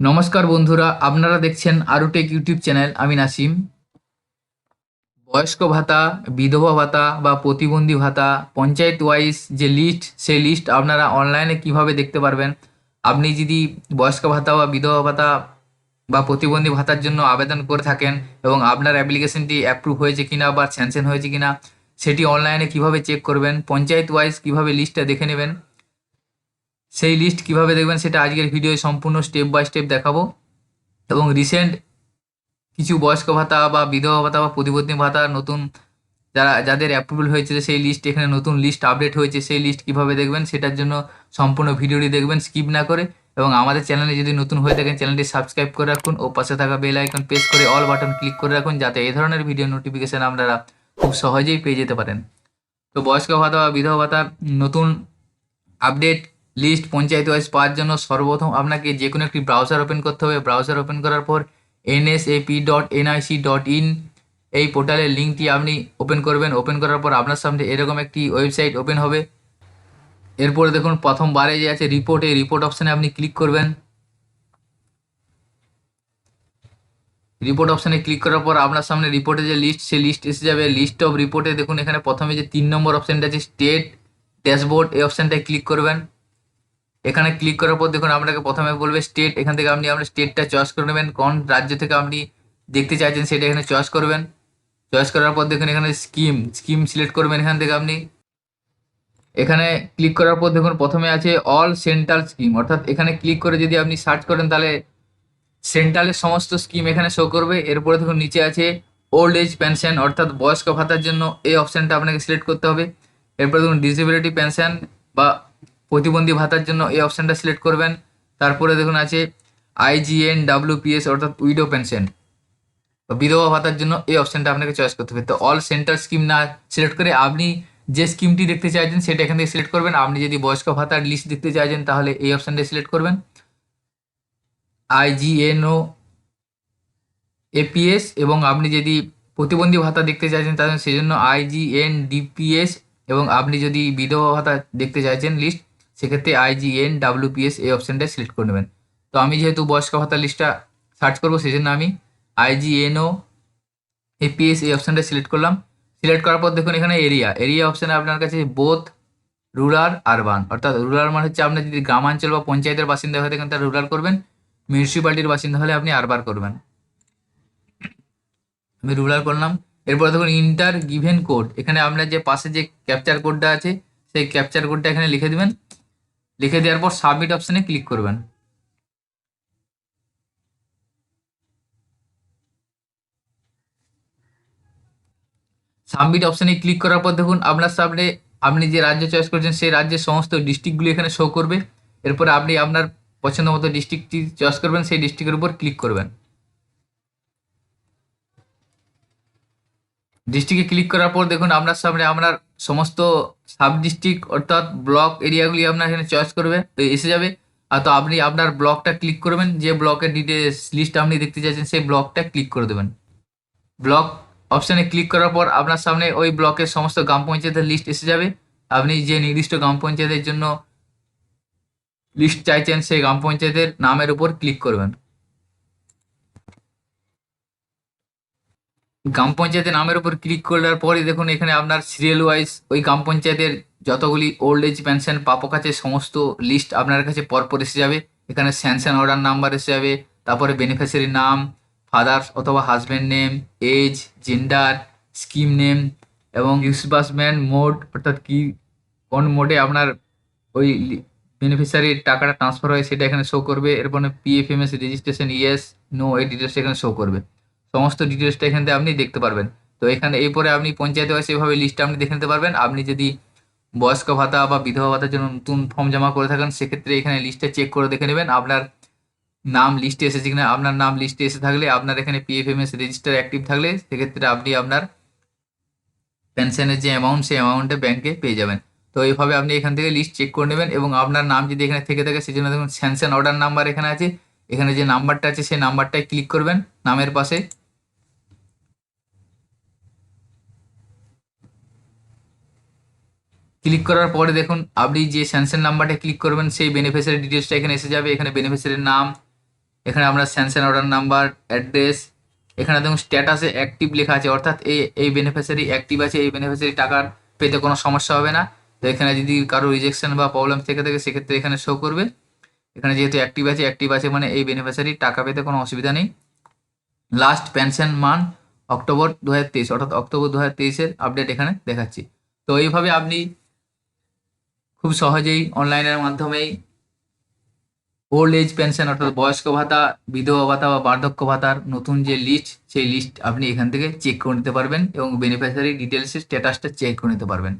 নমস্কার বন্ধুরা, আপনারা দেখছেন আরুটেক ইউটিউব চ্যানেল। আমি নাসিম। বয়স্ক ভাতা, বিধবা ভাতা বা প্রতিবন্ধী ভাতা পঞ্চায়েত ওয়াইজ যে লিস্ট, সেই লিস্ট আপনারা অনলাইনে কিভাবে দেখতে পারবেন। আপনি যদি বয়স্ক ভাতা বা বিধবা ভাতা বা প্রতিবন্ধী ভাতার জন্য আবেদন করে থাকেন এবং আপনার অ্যাপ্লিকেশনটি অ্যাপ্রুভ হয়েছে কিনা বা স্যাংশন হয়েছে কিনা, সেটি অনলাইনে কিভাবে চেক করবেন, পঞ্চায়েত ওয়াইজ কিভাবে লিস্টটা দেখে নেবেন, সেই লিস্ট কিভাবে দেখবেন সেটা আজকের ভিডিওয় সম্পূর্ণ স্টেপ বাই স্টেপ দেখাবো। এবং রিসেন্ট কিছু বয়স্ক ভাতা বা বিধবা ভাতা বা প্রতিবন্ধী ভাতা নতুন যাদের অ্যাপ্রুভাল হয়েছে, সেই লিস্ট এখানে নতুন লিস্ট আপডেট হয়েছে, সেই লিস্ট কিভাবে দেখবেন সেটার জন্য সম্পূর্ণ ভিডিওটি দেখবেন স্কিপ না করে। এবং আমাদের চ্যানেলে যদি নতুন হয়ে থাকেন, চ্যানেলটি সাবস্ক্রাইব করে রাখুন ও পাশে থাকা বেল আইকন প্রেস করে অল বাটন ক্লিক করে রাখুন, যাতে এই ধরনের ভিডিও নোটিফিকেশন আপনারা খুব সহজেই পেয়ে যেতে পারেন। তো বয়স্ক ভাতা বা বিধবা ভাতার নতুন আপডেট লিস্ট পঞ্চায়েত ওয়াইজ পাওয়ার জন্য সর্বপ্রথম আপনাকে যে কোনো একটি ব্রাউজার ওপেন করতে হবে। ব্রাউজার ওপেন করার পর nsap.nic.in এই পোর্টালের লিঙ্কটি আপনি ওপেন করবেন। ওপেন করার পর আপনার সামনে এরকম একটি ওয়েবসাইট ওপেন হবে। এরপরে দেখুন প্রথমবারে যে আছে রিপোর্ট, এই রিপোর্ট অপশানে আপনি ক্লিক করবেন। রিপোর্ট অপশানে ক্লিক করার পর আপনার সামনে রিপোর্টের যে লিস্ট, সেই লিস্ট এসে যাবে। লিস্ট অফ রিপোর্টে দেখুন এখানে প্রথমে যে 3 নম্বর অপশানটা আছে স্টেট ড্যাশবোর্ড, এই অপশানটায় ক্লিক করবেন। এখানে ক্লিক করার পর দেখুন আপনাকে প্রথমে বলবে স্টেট। এখান থেকে আপনি আপনার স্টেটটা চয়েস করে নেবেন, কোন রাজ্য থেকে আপনি দেখতে চাইছেন সেটা এখানে চয়েস করবেন। চয়েস করার পর দেখুন এখানে স্কিম স্কিম সিলেক্ট করবেন। এখান থেকে আপনি এখানে ক্লিক করার পর দেখুন প্রথমে আছে অল সেন্ট্রাল স্কিম, অর্থাৎ এখানে ক্লিক করে যদি আপনি সার্চ করেন তাহলে সেন্ট্রালের সমস্ত স্কিম এখানে শো করবে। এরপরে দেখুন নিচে আছে ওল্ড এজ পেনশন, অর্থাৎ বয়স্ক ভাতার জন্য এই অপশানটা আপনাকে সিলেক্ট করতে হবে। এরপরে দেখুন ডিসেবিলিটি পেনশন বা প্রতিবন্ধী ভাতার জন্য এই অপশানটা সিলেক্ট করবেন। তারপরে দেখুন আছে IGNWPS, অর্থাৎ উইডো পেনশন বা বিধবা ভাতার জন্য এই অপশানটা আপনাকে চয়েস করতে হবে। তো অল সেন্ট্রাল স্কিম না সিলেক্ট করে আপনি যে স্কিমটি দেখতে চাইছেন সেটা এখান থেকে সিলেক্ট করবেন। আপনি যদি বয়স্ক ভাতার লিস্ট দেখতে চাইছেন তাহলে এই অপশানটা সিলেক্ট করবেন, IGNOAPS। এবং আপনি যদি প্রতিবন্ধী ভাতা দেখতে চাইছেন তাহলে সেই জন্য IGNDPS। এবং আপনি যদি বিধবা ভাতা দেখতে চাইছেন লিস্ট, সেক্ষেত্রে IGNWPS এই অপশানটা সিলেক্ট করে নেবেন। তো আমি যেহেতু বয়স্ক ভাতার লিস্টটা সার্চ করবো, সেই জন্য আমি IGNOAPS এই অপশানটা সিলেক্ট করলাম। সিলেক্ট করার পর দেখুন এখানে এরিয়া এরিয়া অপশানে আপনার কাছে বোথ রুরাল আরবান, অর্থাৎ রুরাল মানে হচ্ছে আপনার যদি গ্রামাঞ্চল বা পঞ্চায়েতের বাসিন্দা হয়ে থাকেন তাহলে রুরাল করবেন, মিউনিসিপ্যালিটির বাসিন্দা হলে আপনি আরবান করবেন। আমি রুলার করলাম। এরপর দেখুন ইন্টার গিভেন কোড, এখানে আপনার যে পাশে যে ক্যাপচার কোডটা আছে সেই ক্যাপচার কোডটা এখানে লিখে দিবেন। লিখে দেওয়ার পর সাবমিট অপশানে ক্লিক করবেন। সাবমিট অপশানে ক্লিক করার পর দেখুন আপনার সামনে আপনি যে রাজ্য চয়েস করেছেন সেই রাজ্যের সমস্ত ডিস্ট্রিক্টগুলি এখানে শো করবে। এরপরে আপনি আপনার পছন্দ মতো ডিস্ট্রিক্টটি চয়েস করবেন, সেই ডিস্ট্রিক্টের উপর ক্লিক করবেন। ডিস্ট্রিক্টে ক্লিক করার পর দেখুন আপনার সামনে আপনার সমস্ত সাব ডিস্ট্রিক্ট অর্থাৎ ব্লক এরিয়াগুলি আপনার এখানে চয়েস করবে এসে যাবে। আর তো আপনি আপনার ব্লকটা ক্লিক করবেন, যে ব্লকের ডিটেলস লিস্ট আপনি দেখতে চাইছেন সেই ব্লকটা ক্লিক করে দেবেন। ব্লক অপশানে ক্লিক করার পর আপনার সামনে ওই ব্লকের সমস্ত গ্রাম পঞ্চায়েতের লিস্ট এসে যাবে। আপনি যে নির্দিষ্ট গ্রাম পঞ্চায়েতের জন্য লিস্ট চাইছেন সেই গ্রাম পঞ্চায়েতের নামের উপর ক্লিক করবেন। গ্রাম পঞ্চায়েতের নামের উপর ক্লিক করার পরই দেখুন এখানে আপনার সিরিয়াল ওয়াইজ ওই গ্রাম পঞ্চায়েতের যতগুলি ওল্ড এজ পেনশন প্রাপক আছে সমস্ত লিস্ট আপনার কাছে পরপর এসে যাবে। এখানে স্যাংশন অর্ডার নাম্বার এসে যাবে, তারপরে বেনিফিশিয়ারি নাম, ফাদার অথবা husband name, age, gender, scheme name এবং ডিসবার্সমেন্ট মোড, অর্থাৎ কি কোন মোডে আপনার ওই বেনিফিশিয়ারির টাকাটা ট্রান্সফার হয় সেটা এখানে শো করবে। এরপরে PFMS রেজিস্ট্রেশন ইয়েস নো এই ডিটেলসটা এখানে শো করবে। সমস্ত ডিটেলসটা এখান থেকে আপনি দেখতে পারবেন। তো এখানে এরপরে আপনি পঞ্চায়েতে ওয়াইজ এভাবে লিস্টটা আপনি দেখে নিতে পারবেন। আপনি যদি বয়স্ক ভাতা বা বিধবা ভাতার জন্য নতুন ফর্ম জমা করে থাকেন সেক্ষেত্রে এখানে লিস্টটা চেক করে দেখে নেবেন আপনার নাম লিস্টে এসেছে কিনা। আপনার নাম লিস্টে এসে থাকলে, আপনার এখানে PFMS রেজিস্টার অ্যাক্টিভ থাকলে সেক্ষেত্রে আপনি আপনার পেনশনের যে অ্যামাউন্ট সেই অ্যামাউন্টে ব্যাংকে পেয়ে যাবেন। তো এইভাবে আপনি এখান থেকে লিস্ট চেক করে নেবেন। এবং আপনার নাম যদি এখানে থেকে থাকে সেই জন্য দেখুন স্যাংশন অর্ডার নাম্বার এখানে আছে, এখানে যে নাম্বারটা আছে সেই নাম্বারটায় ক্লিক করবেন নামের পাশে। ক্লিক করার পরে দেখুন আপনি যে স্যাংশন নাম্বারটা ক্লিক করবেন সেই বেনিফিশিয়ারি ডিটেলসটা এখানে এসে যাবে। এখানে বেনিফিশিয়ারির নাম, এখানে আপনার স্যাংশন অর্ডার নাম্বার, অ্যাড্রেস, এখানে দেখুন স্ট্যাটাসে অ্যাক্টিভ লেখা আছে, অর্থাৎ এই বেনিফিশিয়ারি অ্যাক্টিভ আছে, এই বেনিফিশিয়ারি টাকার পেতে কোনো সমস্যা হবে না। তো এখানে যদি কারো রিজেকশন বা প্রবলেম থেকে থাকে সেক্ষেত্রে এখানে শো করবে। এখানে যেহেতু অ্যাক্টিভ আছে মানে এই বেনিফিশিয়ারি টাকা পেতে কোনো অসুবিধা নেই। লাস্ট পেনশন মান অক্টোবর 2023, অর্থাৎ অক্টোবর 2023-এর আপডেট এখানে দেখাচ্ছি। তো এইভাবে আপনি খুব সহজেই অনলাইনের মাধ্যমেই ওল্ড এজ পেনশন অর্থাৎ বয়স্ক ভাতা, বিধবা ভাতা বা বার্ধক্য ভাতার নতুন যে লিস্ট, সেই লিস্ট আপনি এখান থেকে চেক করে নিতে পারবেন এবং বেনিফিশিয়ারি ডিটেলসের স্ট্যাটাসটা চেক করে নিতে পারবেন।